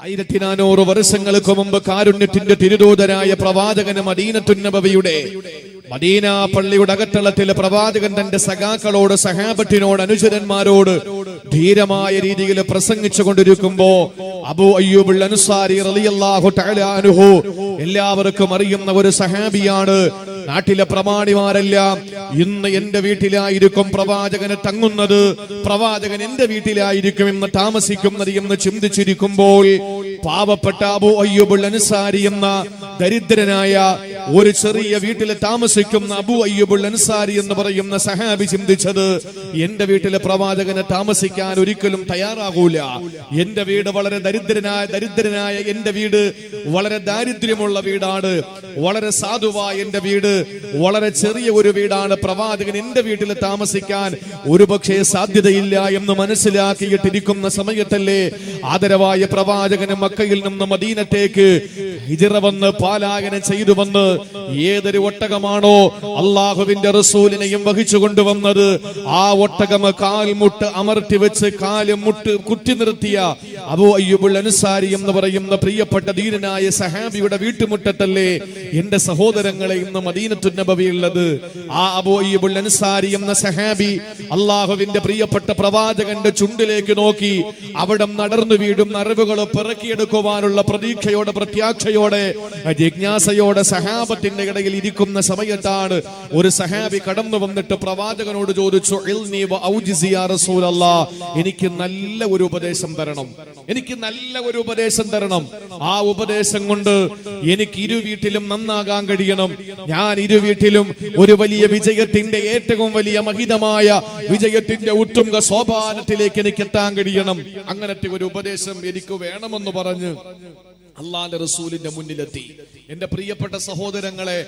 1400 വർഷങ്ങൾക്ക് മുമ്പ് കാരുണ്യത്തിന്റെ തിരുദൂതനായ പ്രവാചകന് മദീനത്തുൻ നബവിയുടെ മദീന പള്ളിയുടെ അകത്തളത്തിൽ പ്രവാചകൻ തന്റെ സഖാക്കളോട്, സഹാബത്തിനോട്, അനുചരന്മാരോട് ധീരമായ രീതിയിൽ പ്രസംഗിച്ചു കൊണ്ടിരിക്കുമ്പോ അബൂ അയ്യൂബുൽ അൻസാരി റളിയല്ലാഹു തആല അൻഹു, എല്ലാവർക്കും അറിയുന്ന ഒരു സഹാബിയാണ്. നാട്ടിലെ പ്രമാണിമാരെല്ലാം ഇന്ന് എന്റെ വീട്ടിലായിരിക്കും പ്രവാചകന് തങ്ങുന്നത്, പ്രവാചകൻ എന്റെ വീട്ടിലായിരിക്കും ഇന്ന് താമസിക്കുന്നത് എന്ന് ചിന്തിച്ചിരിക്കുമ്പോൾ പാവപ്പെട്ട അബൂ അയ്യൂബുൽ അൻസാരി എന്ന ദരിദ്രനായ ഒരു ചെറിയ വീട്ടിൽ താമസിക്കുന്ന അബൂ അയ്യൂബുൽ അൻസാരി എന്ന് പറയുന്ന സഹാബി ചിന്തിച്ചത്, എന്റെ വീട്ടിലെ പ്രവാചകനെ താമസിക്കാൻ ഒരിക്കലും തയ്യാറാകൂല. എന്റെ വീട് വളരെ ദരിദ്രനായ എന്റെ വീട് വളരെ ദാരിദ്ര്യമുള്ള വീടാണ്, വളരെ സാധുവായ എന്റെ വീട് വളരെ ചെറിയ ഒരു വീടാണ്. പ്രവാചകൻ എന്റെ വീട്ടിൽ താമസിക്കാൻ ഒരുപക്ഷെ സാധ്യതയില്ല എന്ന് മനസ്സിലാക്കിയിട്ടിരിക്കുന്ന സമയത്തല്ലേ ആദരവായ പ്രവാചകന് മക്കയിൽ നിന്ന് മദീനത്തേക്ക് ഹിജ്റ വന്ന് പാലായനം ചെയ്തു വന്ന് ഏതൊരു ഒട്ടകമാണോ അള്ളാഹുവിന്റെ റസൂലിനെയും വഹിച്ചു കൊണ്ടുവന്നത്, ആ ഒട്ടകം കാൽമുട്ട് അമർത്തി വെച്ച് കാലുമുട്ട് കുറ്റി നിർത്തിയ അബൂ അയ്യൂബുൽ അൻസാരി എന്ന് പറയുന്ന പ്രിയപ്പെട്ട ധീരനായ സഹാബിയുടെ വീട്ടുമുറ്റത്തല്ലേ എന്റെ സഹോദരങ്ങളെ ഇന്ന് മദീനത്തുൻ നബവിയുള്ളത്. ആ അബൂ അയ്യൂബുൽ അൻസാരി എന്ന സഹാബി അള്ളാഹുവിന്റെ പ്രിയപ്പെട്ട പ്രവാചകന്റെ ചുണ്ടിലേക്ക് നോക്കി അവിടെ നടന്നു വീടും അറിവുകൾ പിറക്കിയെടുക്കുവാനുള്ള പ്രതീക്ഷയോടെ, പ്രത്യാക്ഷയോടെ, ജിജ്ഞാസയോടെ സഹാബത്തിന്റെ ഇടയിൽ ഇരിക്കുന്ന സമയത്താണ് ഒരു സഹാബി കടന്നു വന്നിട്ട് പ്രവാചകനോട് ചോദിച്ചു, ഇൽനി വ ഔജിസി യാ റസൂലല്ലാഹ്, എനിക്ക് നല്ല ഒരു ഉപദേശം തരണം, എനിക്ക് നല്ല ഒരു ഉപദേശം തരണം. ആ ഉപദേശം കൊണ്ട് എനിക്ക് ഇരു വീട്ടിലും നന്നാകാൻ കഴിയണം. ഞാൻ ഇരു വീട്ടിലും ഒരു വലിയ വിജയത്തിന്റെ, ഏറ്റവും വലിയ മഹിതമായ വിജയത്തിന്റെ ഉത്തുംഗ സോപാനത്തിലേക്ക് എനിക്ക് എത്താൻ കഴിയണം. അങ്ങനത്തെ ഒരു ഉപദേശം എനിക്ക് വേണമെന്ന് പറഞ്ഞ് അള്ളാന്റെ റസൂലിന്റെ മുന്നിലെത്തി. എന്റെ പ്രിയപ്പെട്ട സഹോദരങ്ങളെ,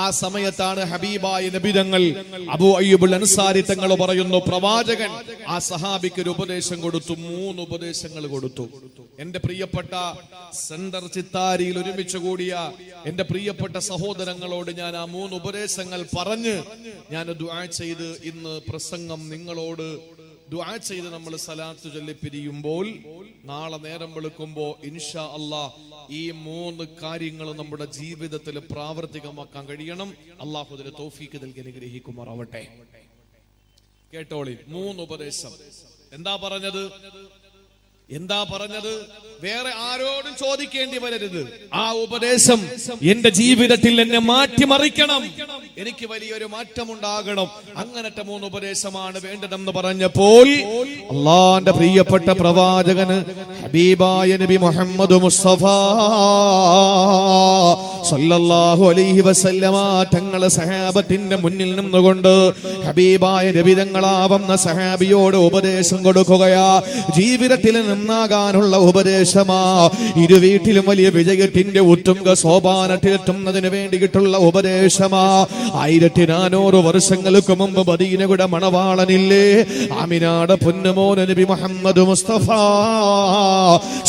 ആ സമയത്താണ് ഹബീബായ നബി തങ്ങൾ അബൂ അയ്യൂബുൽ അൻസാരി തങ്ങൾ പറയുന്നു, പ്രവാചകൻ ആ സഹാബിക്ക് ഒരു ഉപദേശം കൊടുത്തു, 3 ഉപദേശങ്ങൾ കൊടുത്തു. എന്റെ പ്രിയപ്പെട്ട സെന്റർ ചിത്താരിയിൽ ഒരുമിച്ച് കൂടിയ എന്റെ പ്രിയപ്പെട്ട സഹോദരങ്ങളോട് ഞാൻ ആ 3 ഉപദേശങ്ങൾ പറഞ്ഞ് ഞാൻ ദുആ ചെയ്ത് ഇന്ന് പ്രസംഗം നിങ്ങളോട് ദുആ ചെയ്ത് നമ്മൾ സലാത്ത് ചൊല്ലി പിരിയുമ്പോൾ നാളെ നേരം വെളുക്കുമ്പോ ഇൻഷാ അല്ലാഹ് ഈ 3 കാര്യങ്ങൾ നമ്മുടെ ജീവിതത്തിൽ പ്രാവർത്തികമാക്കാൻ കഴിയണം. അല്ലാഹു അതിന് തൗഫീഖ് നൽകി അനുഗ്രഹിക്കുമാറാവട്ടെ. കേട്ടോളി, 3 ഉപദേശം. എന്താ പറഞ്ഞത്? വേറെ ആരോടും ചോദിക്കേണ്ടി വരരുത്. ആ ഉപദേശം എന്റെ ജീവിതത്തിൽ എന്നെ മാറ്റിമറിക്കണം, എനിക്ക് വലിയൊരു മാറ്റം ഉണ്ടാകണം. അങ്ങനത്തെ 3 ഉപദേശമാണ് വേണ്ടതെന്ന് പറഞ്ഞപ്പോൾ അള്ളാന്റെ പ്രിയപ്പെട്ട പ്രവാചകന് ഹബീബായ നബി മുഹമ്മദ് മുസ്തഫ സല്ലല്ലാഹു അലൈഹി വസല്ലമ തങ്ങളെ സഹാബത്തിന്റെ മുന്നിൽ നിന്നുകൊണ്ട് ഹബീബായ നബി തങ്ങളാവുന്ന സഹാബിയോട് ഉപദേശം കൊടുക്കുകയാ. ജീവിതത്തിൽ നന്നാകാനുള്ള ഉപദേശമാ, ഇരു വീട്ടിലും വലിയ വിജയത്തിന്റെ ഉത്തുംഗ സോപാനത്തിലെത്തുന്നതിന് വേണ്ടിയിട്ടുള്ള ഉപദേശമാ. 1400 വർഷങ്ങൾക്ക് മുമ്പ് മദീനയുടെ മണവാളനില്ലേ ആമിനാടെ പൊന്നുമോൻ നബി മുഹമ്മദ് മുസ്തഫ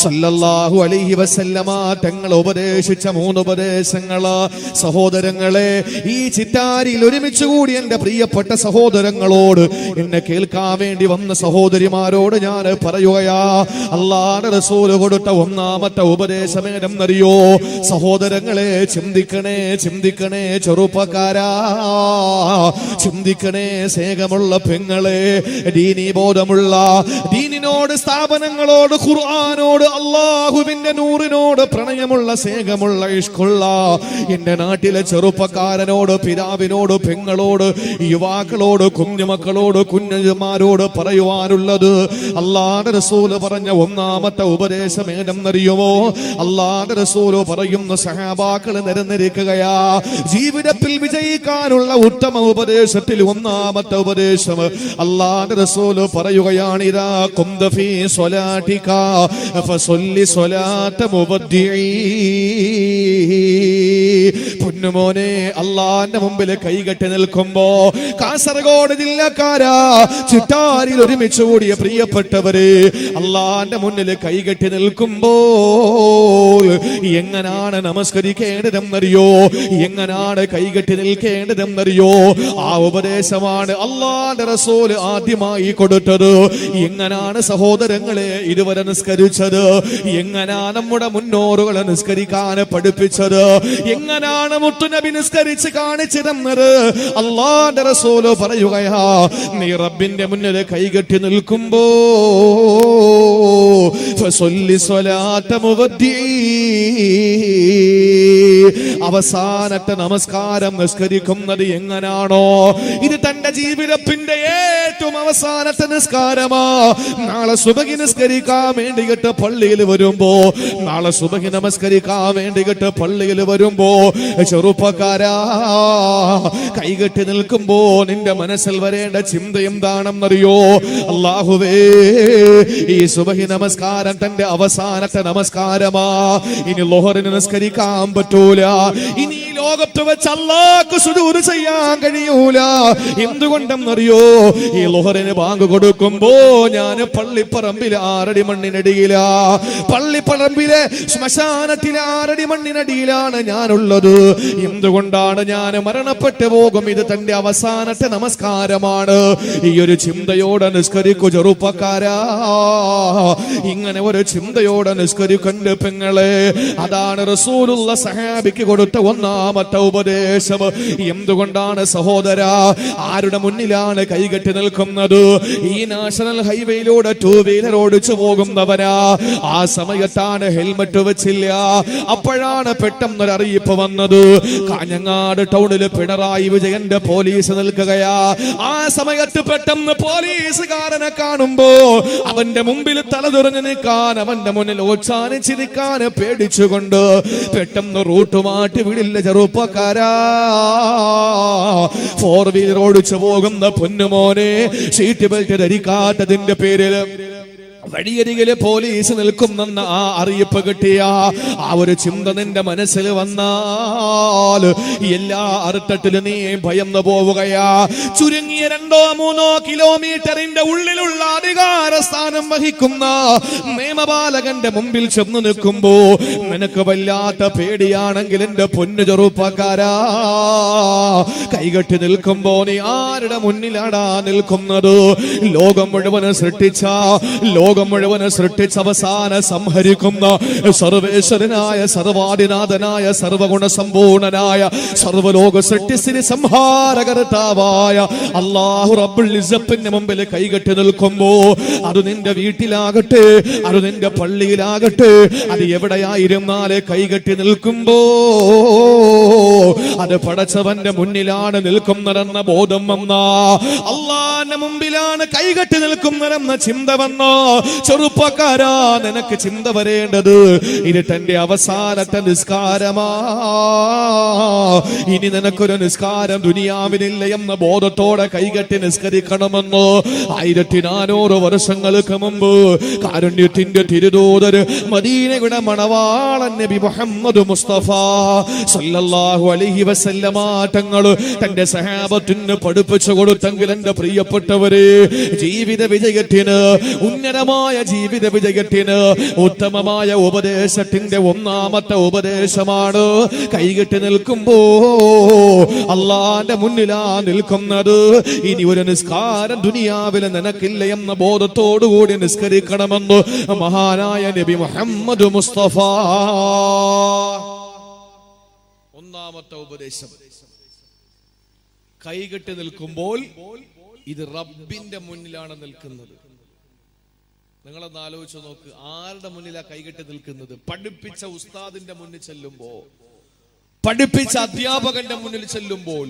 സല്ലല്ലാഹു അലൈഹി വസല്ലമ തങ്ങൾ ഉപദേശിച്ച 3 ഉപദേശങ്ങള്. സഹോദരങ്ങളെ, ഈ ചിത്താരിയിൽ ഒരുമിച്ച് കൂടി എന്റെ പ്രിയപ്പെട്ട സഹോദരങ്ങളോട്, എന്നെ കേൾക്കാൻ വേണ്ടി വന്ന സഹോദരിമാരോട് ഞാൻ പറയുകയാ, അല്ലാഹുവിന്റെ റസൂൽ കൊടുത്ത 1ാമത്തെ ഉപദേശം ഏതെന്നറിയോ? സഹോദരങ്ങളെ, ചിന്തിക്കണേ ചെറുപ്പക്കാരാ, ചിന്തിക്കണേ സ്നേഹമുള്ള പെങ്ങളെ, ദീനീ ബോധമുള്ള, ദീനിനോട്, സ്ഥാപനങ്ങളോട്, ഖുർആനോട്, അല്ലാഹുവിന്റെ നൂറിനോട് പ്രണയമുള്ള, സ്നേഹമുള്ള, ഇഷ്കുള്ള എന്റെ നാട്ടിലെ ചെറുപ്പക്കാരനോട്, പിതാവിനോട്, പെങ്ങളോട്, യുവാക്കളോട്, കുഞ്ഞുമക്കളോട്, കുഞ്ഞന്മാരോട് പറയുവാനുള്ളത്, അല്ലാഹുവിന്റെ റസൂൽ പറഞ്ഞ 1ാമത്തെ ഉപദേശം ഏതെന്നറിയുമോ? അല്ലാഹുവിന്റെ റസൂൽ പറയുന്ന സഹാബാക്കൾ നിരന്നിരിക്കുകയാ. ജീവിതത്തിൽ വിജയിക്കാനുള്ള ഉത്തമ ഉപദേശത്തിൽ 1ാമത്തെ ഉപദേശം അല്ലാഹുവിന്റെ റസൂൽ പറയുകയാണ്, ഇദാ ഖുംത ഫീ സ്വലാതിക ഫസല്ലി സ്വലാത മുബദ്ദിഈ. പൊന്നുമോനെ, അള്ളാന്റെ മുമ്പിൽ കൈകെട്ടി നിൽക്കുമ്പോ കാസർഗോഡ് ജില്ലക്കാരാ, ചിറ്റാരിൽ ഒരുമിച്ച് കൂടിയ പ്രിയപ്പെട്ടവര്, അള്ളാന്റെ മുന്നിൽ കൈകെട്ടി നിൽക്കുമ്പോ എങ്ങനാണ് നമസ്കരിക്കേണ്ടതെന്നറിയോ? എങ്ങനാണ് കൈകെട്ടി നിൽക്കേണ്ടതെന്നറിയോ? ആ ഉപദേശമാണ് അള്ളാന്റെ റസൂല് ആദ്യമായി കൊടുത്തത്. എങ്ങനാണ് സഹോദരങ്ങളെ ഇതുവരെ നിസ്കരിച്ചത്? എങ്ങനാ നമ്മുടെ മുന്നോറുകളെ നിസ്കരിക്കാൻ പഠിപ്പിച്ചത്? എങ്ങനാണ് മുത്തുനബി നിസ്കരിച്ച് കാണിച്ചു തന്നത്? അള്ളാന്റെ റസൂല് പറയുകയാ, നീ റബ്ബിന്റെ മുന്നിൽ കൈകെട്ടി നിൽക്കുമ്പോ ഫസല്ലി സ്വലാത്ത മുവദ്ദി, അവസാനത്തെ നമസ്കാരം നിസ്കരിക്കുന്നത് എങ്ങനാണോ, ഇത് തന്റെ ജീവിതത്തിന്റെ ഏറ്റവും അവസാനത്തെ നിസ്കാരമാ. നാളെ സുബഹി നിസ്കരിക്കാൻ വേണ്ടിയിട്ട് പള്ളിയിൽ വരുമ്പോ, നാളെ സുബഹി നമസ്കരിക്കാൻ വേണ്ടിയിട്ട് പള്ളിയിൽ വരുമ്പോ, ചെറുപ്പക്കാരാ, കൈകെട്ടി നിൽക്കുമ്പോ നിന്റെ മനസ്സിൽ വരേണ്ട ചിന്ത എന്താണെന്നറിയോ? അല്ലാഹുവേ, ഈ സുബഹി നമസ്കാരം തന്റെ അവസാനത്തെ നമസ്കാരമാ. ഇനി ലോഹറിന് നിസ്കരിക്കാൻ പറ്റൂല. ഇനി ഈ ലോകത്ത് വെച്ച് അല്ലാഹ്ക്ക് സുജൂദ് ചെയ്യാൻ കഴിയൂല. എന്തുകൊണ്ടെന്നറിയോ? ഈ ലോഹറിന് ബാങ്ക് കൊടുക്കുമ്പോ ഞാൻ പള്ളിപ്പറമ്പിലെ 6 അടി മണ്ണിനടിയില, പള്ളിപ്പറമ്പിലെ ശ്മശാനത്തിലെ 6 അടി മണ്ണിനടിയിലാണ് ഞാനുള്ളത്. എന്തുകൊണ്ടാണ്? ഞാൻ മരണപ്പെട്ടു പോകും. ഇത് തന്റെ അവസാനത്തെ നമസ്കാരമാണ്. ഈ ഒരു ചിന്തയോടെ നിസ്കരിക്കു ചെറുപ്പക്കാരാ, ഇങ്ങനെ ഒരു ചിന്തയോടെ നിസ്കരിക്കണ്ട പെങ്ങളെ. അതാണ് റസൂലുള്ള സഹാബിക്ക് കൊടുത്ത ഒന്നാമത്തെ ഉപദേശം. എന്തുകൊണ്ടാണ് സഹോദര? ആരുടെ മുന്നിലാണ് കൈകെട്ടി നിൽക്കുന്നത്? ഈ നാഷണൽ ഹൈവേയിലൂടെ 2 വീലർ ഓടിച്ചു പോകുന്നവനാ. ആ സമയത്താണ് ഹെൽമറ്റ് വെച്ചില്ല. അപ്പോഴാണ് പെട്ടെന്നൊരു അറിയിപ്പ് വന്നത്. കാഞ്ഞങ്ങാട് ടൗണില് പിണറായി വിജയന്റെ പോലീസ് നിൽക്കുകയാ. ആ സമയത്ത് പെട്ടെന്ന് പോലീസുകാരനെ കാണുമ്പോ അവന്റെ മുമ്പിൽ തലതുറഞ്ഞു നിൽക്കാൻ, അവന്റെ മുന്നിൽ ഓച്ചാനിച്ച് നിൽക്കാൻ പേടിച്ചുകൊണ്ട് പെട്ടെന്ന് റൂട്ട് മാറ്റി വിടില്ല ചെറുപ്പക്കാരാ. 4 വീലർ ഓടിച്ചു പോകുന്ന പൊന്നുമോനെ, സീറ്റ് ബെൽറ്റ് ധരിക്കാത്തതിന്റെ പേരിൽ വഴിയരികില് പോലീസ് നിൽക്കുന്നെന്ന് ആ അറിയിപ്പ് കിട്ടിയ ആ ഒരു ചിന്ത നിന്റെ മനസ്സിൽ വന്നാൽ എല്ലാ അർത്ഥത്തിലും നീ ഭയന്ന് പോവുകയാ. ചുരുങ്ങിയ 2-3 കിലോമീറ്ററിന്റെ ഉള്ളിലുള്ള അധികാര സ്ഥാനം വഹിക്കുന്ന നിയമപാലകന്റെ മുമ്പിൽ ചെന്ന് നിൽക്കുമ്പോ നിനക്ക് വല്ലാത്ത പേടിയാണെങ്കിൽ എന്റെ പൊന്നു ചെറുപ്പക്കാരാ, കൈകെട്ടി നിൽക്കുമ്പോ നീ ആരുടെ മുന്നിലാടാ നിൽക്കുന്നത്? ലോകം മുഴുവൻ സൃഷ്ടിച്ച അവസാന സംഹരിക്കുന്ന സർവേശ്വരനായ സർവാദിനാഥനായ സർവഗുണ സമ്പൂർണനായ സർവലോക സൃഷ്ടിസ്ഥിതി സംഹാരകർത്താവായ അല്ലാഹു റബ്ബുൽ ഇസ്സത്തിന്റെ മുമ്പിൽ കൈകെട്ടി നിൽക്കുമ്പോ, അത് നിന്റെ വീട്ടിലാകട്ടെ, അത് നിന്റെ പള്ളിയിലാകട്ടെ, അത് എവിടെയായിരുന്നാലേ കൈകെട്ടി നിൽക്കുമ്പോ അത് പടച്ചവന്റെ മുന്നിലാണ് നിൽക്കുന്നതെന്ന ബോധം വന്ന, അള്ളാന്റെ മുമ്പിലാണ് കൈകെട്ടി നിൽക്കുന്നതെന്ന ചിന്ത വന്ന ചെറുപ്പക്കാരാ, നിനക്ക് ചിന്ത വരേണ്ടത് ഇത് തന്റെ അവസാനത്തെ നിസ്കാരമാ. ഇനി നിനക്കൊരു നിസ്കാരം ദുനിയാവിനില്ല എന്ന ബോധത്തോടെ കൈകെട്ടി നിസ്കരിക്കണമെന്ന് 1400 വർഷങ്ങൾക്ക് മുമ്പ് കാരുണ്യത്തിന്റെ തിരുദൂതർ മദീനയുടെ മണവാളൻ നബി മുഹമ്മദ് മുസ്തഫ സല്ലല്ലാഹു അലൈഹി വസല്ലമ തങ്ങൾ തന്റെ സഹാബത്തിന് പഠിപ്പിച്ചു കൊടുത്തെങ്കിൽ എന്റെ പ്രിയപ്പെട്ടവരെ, ജീവിത വിജയത്തിന്, ഉന്നതമായ ജീവിത വിജയത്തിന് ഉത്തമമായ ഉപദേശത്തിന്റെ ഒന്നാമത്തെ ഉപദേശമാണ് കൈകെട്ടി നിൽക്കുമ്പോ അള്ളാന്റെ മുന്നിലാ നിൽക്കുന്നത്. ഇനി ഒരു നിസ്കാരം ദുനിയാവിൽ നിനക്കില്ല എന്ന ബോധത്തോടുകൂടി നിസ്കരിക്കണമെന്ന് മഹാനായ നബി മുഹമ്മദ് മുസ്തഫ. ഒന്നാമത്തെ ഉപദേശം, കൈകെട്ടി നിൽക്കുമ്പോൾ ഇത് റബ്ബിന്റെ മുന്നിലാണ് നിൽക്കുന്നത്. നിങ്ങളൊന്ന് ആലോചിച്ച് നോക്ക്, ആരുടെ മുന്നിലാ കൈകെട്ടി നിൽക്കുന്നത്? പഠിപ്പിച്ച ഉസ്താദിന്റെ മുന്നിൽ ചെല്ലുമ്പോ, പഠിപ്പിച്ച അധ്യാപകന്റെ മുന്നിൽ ചെല്ലുമ്പോൾ,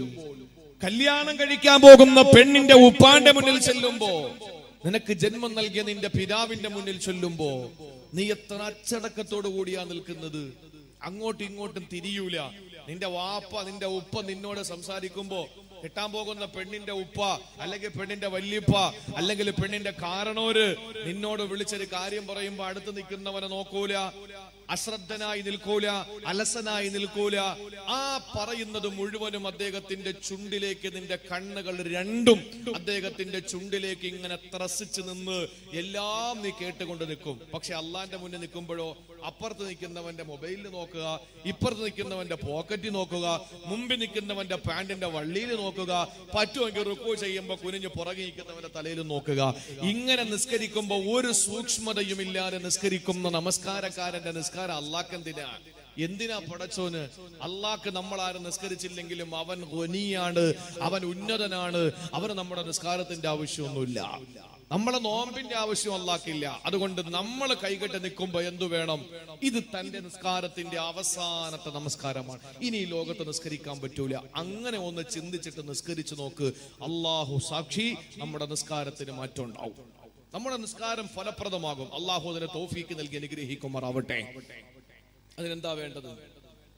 കല്യാണം കഴിക്കാൻ പോകുന്ന പെണ്ണിന്റെ ഉപ്പാന്റെ മുന്നിൽ ചെല്ലുമ്പോ, നിനക്ക് ജന്മം നൽകിയ നിന്റെ പിതാവിന്റെ മുന്നിൽ ചൊല്ലുമ്പോ നീ എത്ര അച്ചടക്കത്തോടു കൂടിയാ നിൽക്കുന്നത്? അങ്ങോട്ടും ഇങ്ങോട്ടും തിരിയൂല. നിന്റെ വാപ്പ, നിന്റെ ഉപ്പ നിന്നോട് സംസാരിക്കുമ്പോ കെട്ടാൻ പോകുന്ന പെണ്ണിന്റെ ഉപ്പ അല്ലെങ്കിൽ പെണ്ണിന്റെ വല്യപ്പ അല്ലെങ്കിൽ പെണ്ണിന്റെ കാരണോര് നിന്നോട് വിളിച്ചൊരു കാര്യം പറയുമ്പോ അടുത്ത് നിൽക്കുന്നവനെ നോക്കൂല. അശ്രദ്ധനായി നിൽക്കൂല, അലസനായി നിൽക്കൂല. ആ പറയുന്നത് മുഴുവനും അദ്ദേഹത്തിന്റെ ചുണ്ടിലേക്ക്, നിന്റെ കണ്ണുകൾ രണ്ടും അദ്ദേഹത്തിന്റെ ചുണ്ടിലേക്ക് ഇങ്ങനെ ത്രസിച്ച് നിന്ന് എല്ലാം നീ കേട്ടുകൊണ്ട് നിൽക്കും. പക്ഷെ അള്ളാന്റെ മുന്നിൽ നിൽക്കുമ്പോഴോ അപ്പുറത്ത് നിൽക്കുന്നവന്റെ മൊബൈലിൽ നോക്കുക, ഇപ്പുറത്ത് നിൽക്കുന്നവന്റെ പോക്കറ്റിൽ നോക്കുക, മുമ്പിൽ നിൽക്കുന്നവന്റെ പാന്റിന്റെ വള്ളിയിൽ നോക്കുക, പറ്റുമെങ്കിൽ റുക്കൂ ചെയ്യുമ്പോൾ കുനിഞ്ഞ് പുറകെ നിൽക്കുന്നവന്റെ തലയിൽ നോക്കുക. ഇങ്ങനെ നിസ്കരിക്കുമ്പോൾ ഒരു സൂക്ഷ്മതയും ഇല്ലാതെ നിസ്കരിക്കുന്ന നമസ്കാരക്കാരന്റെ നിസ്കാരം അള്ളാഹ് എന്തിനാ പടച്ചോന്? അള്ളാഹ്ക്ക് നമ്മളാരും നിസ്കരിച്ചില്ലെങ്കിലും അവൻ ഖനിയാണ്, അവൻ ഉന്നതനാണ്. അവന് നമ്മുടെ നിസ്കാരത്തിന്റെ ആവശ്യമൊന്നുമില്ല, നമ്മളെ നോമ്പിന്റെ ആവശ്യം അള്ളാഹ്ക്കില്ല. അതുകൊണ്ട് നമ്മൾ കൈകെട്ട് നിൽക്കുമ്പോ എന്തു വേണം? ഇത് തന്റെ നിസ്കാരത്തിന്റെ അവസാനത്തെ നമസ്കാരമാണ്, ഇനി ഈ ലോകത്ത് നിസ്കരിക്കാൻ പറ്റൂല. അങ്ങനെ ഒന്ന് ചിന്തിച്ചിട്ട് നിസ്കരിച്ചു നോക്ക്. അള്ളാഹു സാക്ഷി, നമ്മുടെ നിസ്കാരത്തിന് മാറ്റം ഉണ്ടാവും, നമ്മുടെ നിസ്കാരം ഫലപ്രദമാകും. അള്ളാഹു അതിനെ തൗഫീക്ക് നൽകി അനുഗ്രഹിക്കുമാറാവട്ടെ. അതിനെന്താ വേണ്ടത്?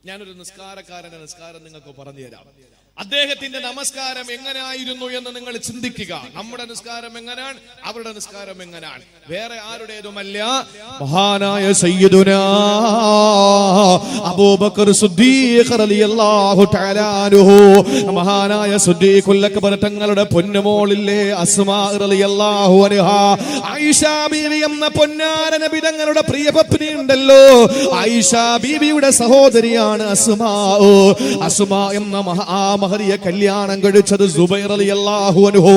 ഞാനൊരു നിസ്കാരക്കാരന്റെ നിസ്കാരം നിങ്ങൾക്ക് പറഞ്ഞു തരാം. അദ്ദേഹത്തിന്റെ നമസ്കാരം എങ്ങനെയായിരുന്നു എന്ന് നിങ്ങൾ ചിന്തിക്കുക. നമ്മുടെ നിസ്കാരം എങ്ങനെയാണ്, അവരുടെ നിസ്കാരം എങ്ങനെയാണ്? വേറെ ആരുടേതുമല്ല, മഹാനായ സയ്യിദുനാ അബൂബക്കർ സിദ്ദീഖ് റളിയല്ലാഹു തആല അൻഹു, മഹാനായ സിദ്ദീഖുൽ അക്ബർ തങ്ങളുടെ പൊന്നുമോളില്ലേ അസ്മാ റളിയല്ലാഹു അൻഹാ, ആയിഷ ബീവി എന്ന പൊന്നാര നബി തങ്ങളുടെ പ്രിയ പത്നി ഉണ്ടല്ലോ, ആയിഷ ബീവിയുടെ സഹോദരിയാണ് അസ്മാ. അസ്മാ എന്ന മഹരിയെ കല്യാണം കഴിച്ചത് സുബൈർ റളിയല്ലാഹു അൻഹു.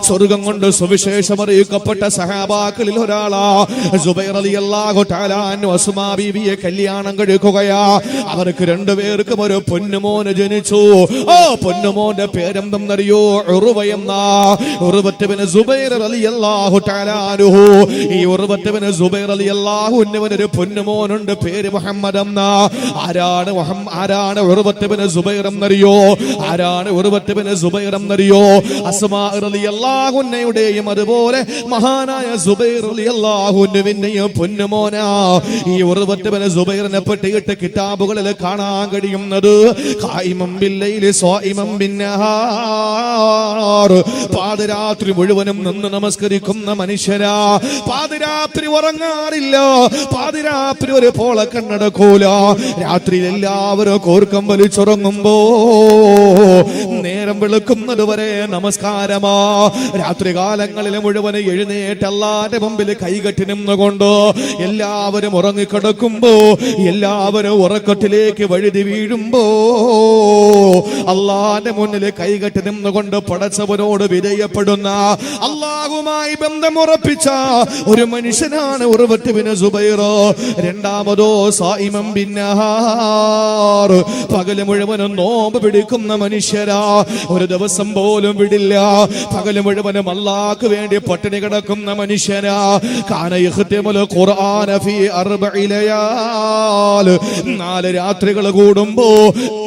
സ്വർഗ്ഗം കൊണ്ട് സുവിശേഷം അറിയിക്കപ്പെട്ട സഹാബാക്കളിൽ ഒരാളാ സുബൈർ റളിയല്ലാഹു തആല അൻഹു. അസ്മാ ബീവിയെ കല്യാണം കഴിക്കുകയാ. അവർക്ക് രണ്ടുപേർക്കും ഒരു പൊന്നുമോന് ജനിച്ചു. ആ പൊന്നുമോന്റെ പേരെന്തെന്നറിയോ? ഉർവ എന്ന. ഉർവത്ത് ബിൻ സുബൈർ റളിയല്ലാഹു തആല അൻഹു. ഈ ഉർവത്ത് ബിൻ സുബൈർ റളിയല്ലാഹു അൻഹുവിന് ഒരു പൊന്നുമോനുണ്ട്, പേര് മുഹമ്മദ് എന്ന. ആരാണ് ഉർവത്ത് ബിൻ സുബൈർ എന്നറിയോ? ആരാണ് ഉർവത്ത് ബിൻ സുബൈർ എന്നറിയോ? അസ്മാ റളിയല്ലാഹു അൻഹയുടെയും അതുപോലെ മഹാനായ സുബൈർ റളിയല്ലാഹു അൻഹുവിന്റെയും പൊന്നുമോനാ. ഈ ഉർവത്ത് ബിൻ സുബൈറിനെ പറ്റിയിട്ട് കിതാബുകളിൽ കാണാൻ കഴിയുന്നത് ഖായിമൻ ബില്ലൈലി സ്വായിമൻ ബിന്നഹാർ, പാതിരാത്രി മുഴുവനും നിന്ന് നമസ്കരിക്കുന്ന മനുഷ്യരാ. പാതിരാത്രി ഉറങ്ങാറില്ല, പാതിരാത്രി ഒരു പോള കണ്ണടക്കൂല. രാത്രിയിൽ എല്ലാവരും കോർക്കം വലിച്ചുറങ്ങുമ്പോ നേരം വെളുക്കുന്നത് വരെ നമസ്കാരമാ. രാത്രി കാലങ്ങളിൽ മുഴുവൻ എഴുന്നേറ്റ് അല്ലാഹുവിന്റെ മുമ്പിൽ കൈകെട്ടി നിന്നുകൊണ്ട് എല്ലാവരും ഉറങ്ങിക്കിടക്കുമ്പോ, എല്ലാവരും ഉറക്കത്തിലേക്ക് വഴുതി വീഴുമ്പോ അല്ലാഹുവിന്റെ മുന്നിൽ കൈകെട്ടി നിന്നുകൊണ്ട് പടച്ചവനോട് വിധേയപ്പെടുന്ന, അല്ലാഹുവുമായി ബന്ധമുറപ്പിച്ച ഒരു മനുഷ്യനാണ് ഉർവത്ത് ബിൻ സുബൈർ. രണ്ടാമതോ സായിമൻ ബിന്നഹാർ, പകല് മുഴുവനും നോമ്പ് പിടിക്കുന്ന മനുഷ്യരാ. ഒരു ദിവസം പോലും വിടില്ല, പകല് മുഴുവനും അല്ലാഹ്ക്ക് വേണ്ടി പട്ടിണി കിടക്കുന്ന മനുഷ്യരാ. കാന യഖ്തിമുൽ ഖുർആന ഫീ 4 ലയാൽ, 4 രാത്രികൾ കൂടുമ്പോ,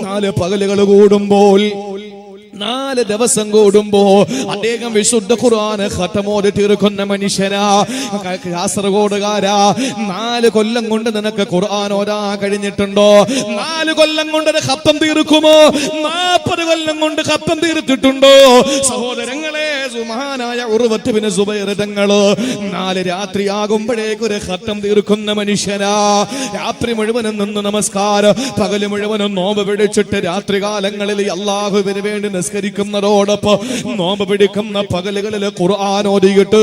4 പകലുകൾ കൂടുമ്പോൾ, 4 ദിവസം കൂടുമ്പോ അദ്ദേഹം വിശുദ്ധ ഖുർആൻ ഖതമോദി തീർക്കുന്ന മനുഷ്യനാ. കാസർഗോഡുകാരാ, 4 കൊല്ലം കൊണ്ട് നിനക്ക് ഖുർആൻ ഓതാൻ കഴിഞ്ഞിട്ടുണ്ടോ? 4 കൊല്ലം കൊണ്ട് ഖത്തം തീർക്കുമോ? 40 കൊല്ലം കൊണ്ട് ഖത്തം തീർത്തിട്ടുണ്ടോ? സഹോദരങ്ങളെ, സുബ്ഹാനായ ഉർവത്ത് ബിൻ സുബൈർ തങ്ങള് 4 രാത്രിയാകുമ്പോഴേക്ക് ഒരു ഖത്തം തീർക്കുന്ന മനുഷ്യനാ. രാത്രി മുഴുവനും നിന്ന് നമസ്കാരം, പകല് മുഴുവനും നോമ്പ് പിടിച്ചിട്ട് രാത്രി കാലങ്ങളിൽ അല്ലാഹുവിന് വേണ്ടി നിസ്കരിക്കുന്നതോടൊപ്പം നോമ്പ് പിടിക്കുന്ന പകലുകളിൽ ഖുർആൻ ഓതിയിട്ട്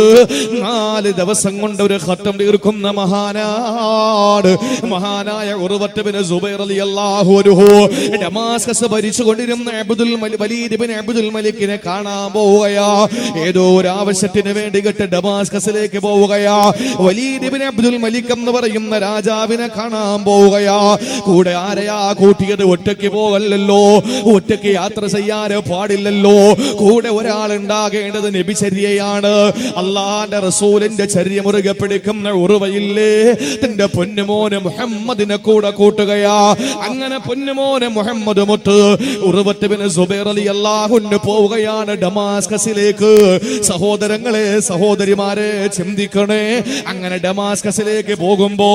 4 ദിവസം കൊണ്ട് ഒരു ഖത്തം തീർക്കുന്ന മഹാനാണ് മഹാനായ ഉർവത്ത് ബിൻ സുബൈർ റളിയല്ലാഹു അൻഹു. ഡമാസ്കസ് ഭരിച്ചുകൊണ്ടിരുന്ന വലീദ് ബിൻ അബ്ദുൽ മലിക്കിനെ കാണാൻ പോവുകയാ. ഏതോ ഒരു ആവശ്യത്തിന് വേണ്ടി ഡമാസ്കസിലേക്ക് പോവുകയാ. വലീദ് ബിൻ അബ്ദുൽ മലിക് എന്ന് പറയുന്ന രാജാവിനെ കാണാൻ പോവുകയാ. കൂടെ ആരെയാ കൂട്ടിയത്? ഒറ്റയ്ക്ക് പോകല്ലോ, ഒറ്റയ്ക്ക് യാത്ര ചെയ്യാൻ പാടില്ലല്ലോ. കൂടെ ഒരാൾ ഉണ്ടാകേണ്ടത് നബിചര്യയാണ്. അള്ളാന്റെ റസൂലിന്റെ ചര്യ മുറുകെ പിടിക്കുന്ന ഉർവയില്ലേ, തന്റെ പൊന്നുമോന് മുഹമ്മദിനെ കൂടെ കൂട്ടുകയാ. അങ്ങനെ പൊന്നുമോന് മുഹമ്മദ് മുത്ത് ഉർവത്ത് ബിൻ സുബൈർ റളിയല്ലാഹു അൻഹു പോവുകയാണ് ഡമാസ്കസിലേക്ക്. സഹോദരങ്ങളെ സഹോദരിമാരെ ചിന്തിക്കണേ. അങ്ങനെ ഡമാസ്കസിലേക്ക് പോകുമ്പോ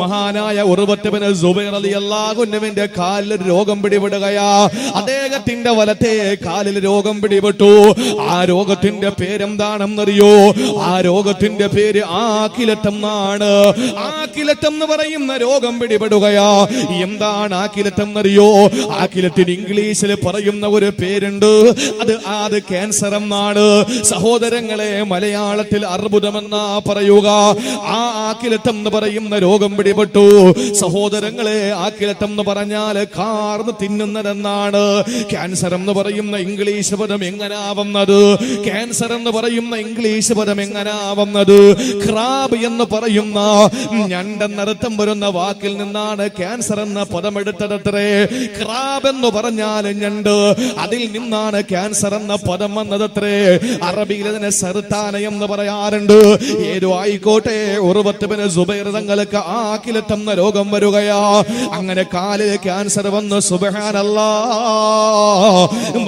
മഹാനായ ഉർവത്ത് ബിൻ സുബൈർ റളിയല്ലാഹു അൻഹുവിന്റെ കാലിൽ രോഗം പിടിപെടുകയാ. അദ്ദേഹത്തിന്റെ വലത്തെ കാലിൽ രോഗം പിടിപെട്ടു. ആ രോഗത്തിന്റെ പേരെന്താണെന്നറിയോ? ആ രോഗത്തിന്റെ പേര് ആക്കിലറ്റം എന്നാണ്. ആക്കിലറ്റം എന്ന് പറയുന്ന രോഗം പിടിപെടുകയാ. എന്താണ് ആക്കിലറ്റം എന്നറിയോ? ആക്കിലത്തിന് ഇംഗ്ലീഷിൽ പറയുന്ന ഒരു പേരുണ്ട്. അത് ക്യാൻസർ എന്നാണ്. സഹോദരങ്ങളെ മലയാളത്തിൽ അർബുദമെന്നാ പറയുക. ആ ആക്കിലറ്റം എന്ന് പറയുന്ന രോഗം പിടിപെട്ടു. സഹോദരങ്ങളെ ആക്കിലറ്റം എന്ന് പറഞ്ഞാൽ കാർന്ന് തിന്നുന്നതെന്നാണ്. ക്യാൻസർ എന്ന് പറയുന്ന ഇംഗ്ലീഷ് പദം എങ്ങനാവുന്നത്? ക്യാൻസർ എന്ന് പറയുന്ന ഇംഗ്ലീഷ് പദം എങ്ങനാവുന്നത്? ക്രാബ് എന്ന് പറയുന്ന ഞണ്ടെന്നർത്ഥം വരുന്ന വാക്കിൽ നിന്നാണ് ക്യാൻസർ എന്ന പദം എടുത്തതത്രേ. ക്രാബ് എന്ന് പറഞ്ഞാൽ ഞണ്ട്, അതിൽ നിന്നാണ് ക്യാൻസർ എന്ന പദം വന്നതത്രേ. അറബിയിൽ അതിനെ സർത്താന എന്ന് പറയാറുണ്ട്. ഏതോ ആയിക്കോട്ടെ, ഉർവത്ത് ബിൻ സുബൈർ തങ്ങൾക്ക് ആക്കിലറ്റം എന്ന രോഗം വരികയാ. അങ്ങനെ കാലിൽ ക്യാൻസർ വന്ന് സുബ്ഹാനല്ലാഹ്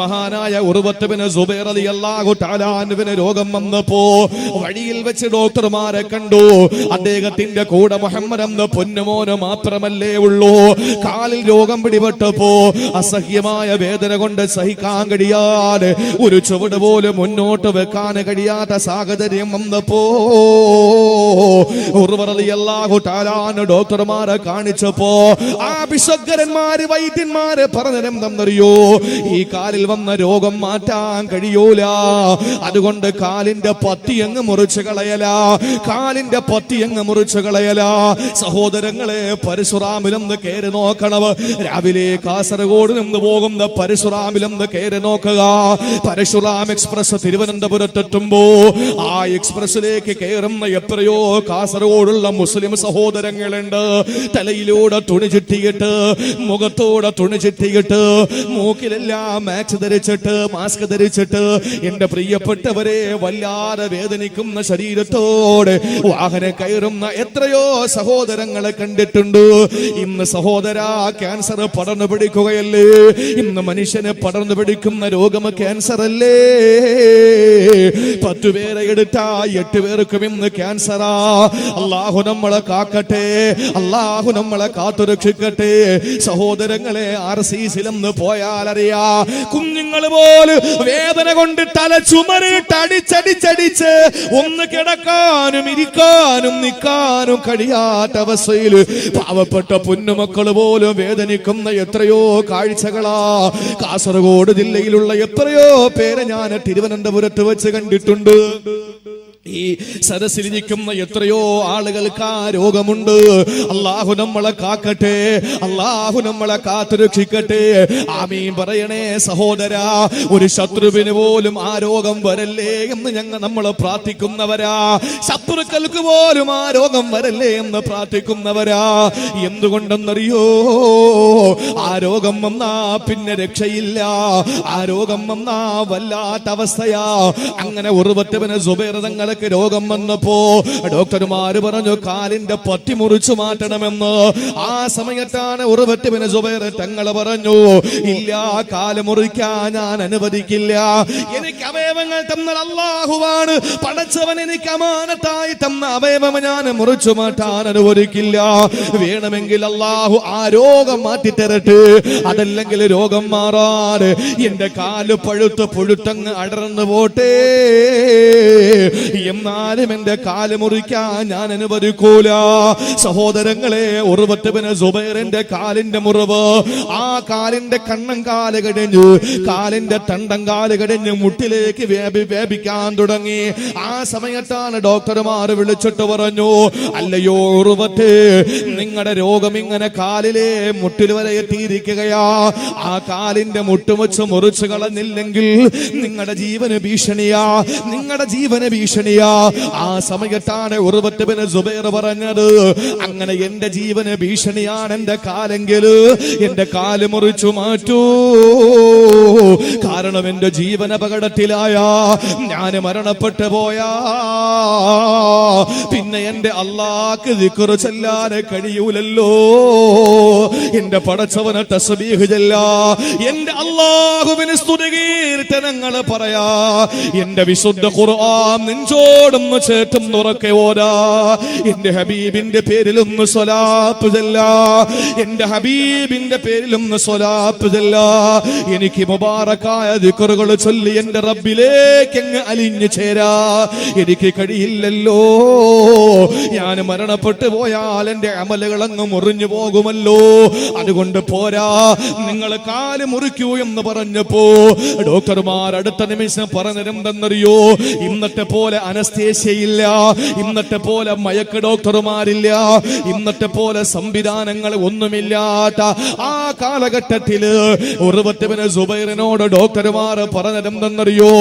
മഹാനായ ഉർവത്ത് ബിൻ സുബൈർ റളിയല്ലാഹു തആല അൻഹുവിന് രോഗം വന്നപ്പോ വഴിയിൽ വെച്ച് ഡോക്ടർമാരെ കണ്ടു. അദ്ദേഹത്തിന്റെ കൂടെ മുഹമ്മദ് എന്ന പൊന്നുമോന് മാത്രമല്ലേ ഉള്ളൂ. കാലിൽ രോഗം പിടിപെട്ടപ്പോ അസഹ്യമായ വേദന കൊണ്ട് സഹിക്കാൻ കഴിയാതെ ഒരു ചുവട് പോലും മുന്നോട്ട് വെക്കാൻ കഴിയാത്ത സാഹചര്യം വന്നപ്പോ ഉർവത്ത് റളിയല്ലാഹു തആല ഡോക്ടർമാരെ കാണിച്ചപ്പോ ആ വിശഗ്ധന്മാര് വൈദ്യന്മാര് പറഞ്ഞതെന്തെന്നറിയോ? ഈ കാലിൽ വന്ന രോഗം മാറ്റാൻ കഴിയൂല. അതുകൊണ്ട് കാലിന്റെ പത്തി അങ്ങ് മുറിച്ചു കളയല. കാലിന്റെ പത്തി അങ്ങ് മുറിച്ചു കളയല. സഹോദരങ്ങളെ പരശുറാമിലൊന്ന് കയറി നോക്കണം. രാവിലെ കാസർഗോഡ് നിന്ന് പോകുന്ന പരശുറാമിലൊന്ന് കയറി നോക്കുക. പരശുറാം എക്സ്പ്രസ് തിരുവനന്തപുരത്തെത്തുമ്പോ ആ എക്സ്പ്രസിലേക്ക് കയറുന്ന എത്രയോ കാസർഗോഡുള്ള മുസ്ലിം സഹോദരങ്ങളുണ്ട്. തലയിലൂടെ തുണി ചുറ്റിയിട്ട്, മുഖത്തോടെ തുണി ചുറ്റിയിട്ട്, മൂക്കിലെല്ലാം മാസ്ക് ധരിച്ചിട്ട് എന്റെ പ്രിയപ്പെട്ടവരെ വല്ലാതെ വേദനിക്കുന്ന ശരീരത്തോടെ വാഹനം കയറുന്ന എത്രയോ സഹോദരങ്ങളെ കണ്ടിട്ടുണ്ട്. ഇന്ന് സഹോദര ക്യാൻസർ പടർന്നു പിടിക്കുകയല്ലേ? ഇന്ന് മനുഷ്യനെ പടർന്നു പിടിക്കുന്ന രോഗം ക്യാൻസർ അല്ലേ? 10 പേരെ എടുത്താ 8 പേർക്കും ഇന്ന് ക്യാൻസറാ. അല്ലാഹു നമ്മളെ കാക്കട്ടെ, അല്ലാഹു നമ്മളെ കാത്തുരക്ഷിക്കട്ടെ. സഹോദരങ്ങളെ RCCിലൊന്ന് പോയാലറിയാ, കുഞ്ഞുങ്ങൾ പോലും വേദന കൊണ്ട് തല ചുമരിട്ട് അടിച്ചടിച്ചടിച്ച് ഒന്ന് കിടക്കാനും ഇരിക്കാനും നിൽക്കാനും കഴിയാത്ത അവസ്ഥയിൽ പാവപ്പെട്ട പൊന്നുമക്കൾ പോലും വേദനിക്കുന്ന എത്രയോ കാഴ്ചകളാ കാസർഗോഡ് ജില്ലയിലുള്ള എത്രയോ പേരെ ഞാൻ തിരുവനന്തപുരത്ത് വെച്ച് കണ്ടിട്ടുണ്ട്. ഈ സദസ്സിലിരിക്കുന്ന എത്രയോ ആളുകൾക്ക് ആ രോഗമുണ്ട്. അല്ലാഹു നമ്മളെ കാക്കട്ടെ, അല്ലാഹു നമ്മളെ കാത്തുരക്ഷിക്കട്ടെ. ആമീൻ പറയണേ സഹോദര. ഒരു ശത്രുവിന് പോലും ആ രോഗം വരല്ലേ എന്ന് നമ്മൾ പ്രാർത്ഥിക്കുന്നവരാ. ശത്രുക്കൾക്ക് പോലും ആ രോഗം വരല്ലേ എന്ന് പ്രാർത്ഥിക്കുന്നവരാ. എന്തുകൊണ്ടെന്നറിയോ? ആ രോഗം വന്നാ പിന്നെ രക്ഷയില്ല. ആ രോഗം വന്നാ വല്ലാത്ത അവസ്ഥയാ. അങ്ങനെ ഉർവത്ത് ബിൻ സുബൈർ തങ്ങളെ രോഗം വന്നപ്പോ ഡോക്ടർമാര് പറഞ്ഞു കാലിന്റെ പത്തി മുറിച്ചു മാറ്റണമെന്ന്. ആ സമയത്താണ് ഉർവത്ത് ബിൻ സുബൈർ തങ്ങൾ പറഞ്ഞു, ഇല്ല, കാല് മുറിക്കാൻ ഞാൻ അനുവദിക്കില്ല. എനിക്ക് അവയവങ്ങൾ തന്ന അല്ലാഹുവാണ്. പടച്ചവൻ എനിക്ക് അമാനത്തായി തന്ന അവയവം ഞാൻ മുറിച്ചു മാറ്റാൻ അനുവദിക്കില്ല. വേണമെങ്കിൽ അല്ലാഹു ആ രോഗം മാറ്റിത്തരട്ടെ. അതല്ലെങ്കിൽ രോഗം മാറാതെ എന്റെ കാല് പുഴുത്തങ്ങ് അടർന്നു പോട്ടെ. എന്നാലും എന്റെ കാല് മുറിക്കാൻ ഞാൻ അനുവദിക്കൂല. സഹോദരങ്ങളെ, ഉർവത്ത് ബിൻ സുബൈറിന്റെ കാലിന്റെ മുറിവ്, ആ കാലിന്റെ കണ്ണം കാല് കടിഞ്ഞു, കാലിന്റെ തണ്ടം കാല് കടിഞ്ഞ് മുട്ടിലേക്ക് വ്യാപിക്കാൻ തുടങ്ങി. ആ സമയത്താണ് ഡോക്ടർമാർ വിളിച്ചിട്ട് പറഞ്ഞു, അല്ലയോ ഉർവത്ത്, നിങ്ങളുടെ രോഗം ഇങ്ങനെ കാലിലെ മുട്ടിൽ വരെ എത്തിയിരിക്കുകയാ. ആ കാലിന്റെ മുട്ടുവച്ച് മുറിച്ചു കളഞ്ഞില്ലെങ്കിൽ നിങ്ങളുടെ ജീവന് ഭീഷണിയാ, നിങ്ങളുടെ ജീവന് ഭീഷണിയാ. ആ സമയത്താണ് ഉർവത്ത് ബിൻ സുബൈർ പറഞ്ഞത്, അങ്ങനെ എന്റെ ജീവന് ഭീഷണിയാണ് എന്റെ കാലെങ്കിൽ എന്റെ കാല് മുറിച്ചു മാറ്റൂ. കാരണം എന്റെ ജീവൻ അപകടത്തിലായ, ഞാൻ മരണപ്പെട്ടു പോയാ പിന്നെ എന്റെ അല്ലാഹ്ക്ക് ദിക്ർ ചൊല്ലാൻ കഴിയൂലല്ലോ. എന്റെ പടച്ചവനെ തസ്ബീഹ് ചൊല്ലാ, എന്റെ അല്ലാഹുവിനെ സ്തുതികീർത്തനങ്ങൾ പറയാ, എന്റെ വിശുദ്ധ ഖുർആൻ നെഞ്ചോടൊന്ന് ചേർത്തും ഉറക്കെ ഓതാ, എന്റെ ഹബീബിന്റെ പേരിലൊന്ന് സ്വലാത്ത് ചൊല്ലാ, എന്റെ ഹബീബിന്റെ പേരിലൊന്ന് സ്വലാത്ത് ചൊല്ലാ. എനിക്ക് മുബാറക്കായ ദിക്റുകൾ ചൊല്ലി എന്റെ റബ്ബിലേക്ക് അങ്ങ് അലിഞ്ഞു ചേരാ എനിക്ക് കഴിയില്ലല്ലോ. ഞാൻ മരണപ്പെട്ടു പോയാൽ എന്റെ അമലുകൾ അങ്ങ് മുറിഞ്ഞു പോകുമല്ലോ. അതുകൊണ്ട് പോരാ, നിങ്ങൾ കാല് മുറിക്കൂ എന്ന് പറഞ്ഞപ്പോ ഡോക്ടർമാർ അടുത്ത നിമിഷം പറഞ്ഞിരുന്നെന്നറിയോ, ഇന്നത്തെ പോലെ അനസ്തേഷ്യയില്ല, ഇന്നത്തെ പോലെ മയക്ക് ഡോക്ടർമാരില്ല, ഇന്നത്തെ പോലെ സംവിധാനങ്ങൾ ഒന്നുമില്ലാത്ത ആ കാലഘട്ടത്തില് ഉർവത്ത് ബിൻ സുബൈറിനോട് ഡോക്ടർമാർ പറഞ്ഞിരുന്നെന്നറിയോ,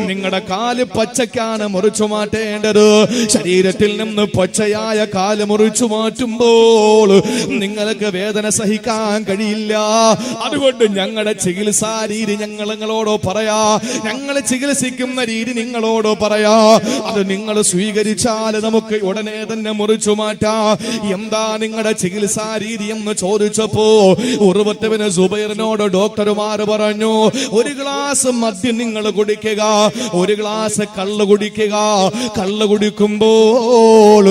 നിങ്ങളുടെ കാല് പച്ചക്കാണ് മുറിച്ചു മാറ്റേണ്ടത്. ശരീരത്തിൽ നിന്ന് പച്ചയായ കാല് മുറിച്ചു മാറ്റുമ്പോൾ നിങ്ങൾക്ക് വേദന സഹിക്കാൻ കഴിയില്ല. അതുകൊണ്ട് ഞങ്ങളുടെ ചികിത്സാ രീതി ഞങ്ങളോട് പറയാ, ഞങ്ങൾ ചികിത്സിക്കുന്ന രീതി നിങ്ങളോട് പറയാ, അത് നിങ്ങൾ സ്വീകരിച്ചാൽ നമുക്ക് ഉടനെ തന്നെ മുറിച്ചു മാറ്റാം. എന്താ നിങ്ങളുടെ ചികിത്സാ രീതി എന്ന് ചോദിച്ചപ്പോ ഉർവത്ത് ബിൻ സുബൈറിനോട് ഡോക്ടർമാർ പറഞ്ഞു, ഒരു ഗ്ലാസ് മദ്യം നിങ്ങൾ കുടിക്കുക, ഒരു ഗ്ലാസ് കള്ള് കുടിക്കുക. കള്ള് കുടിക്കുമ്പോൾ